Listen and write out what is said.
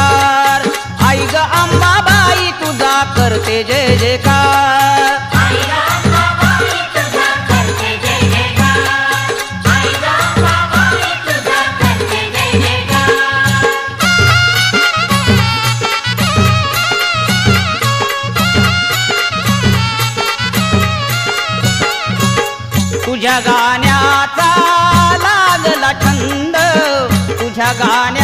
जयकार, आई ग अंबाबाई तुझा करते जय जयकार। तुझ्या गाण्याचा लागला छंद, तुझ्या गाण्या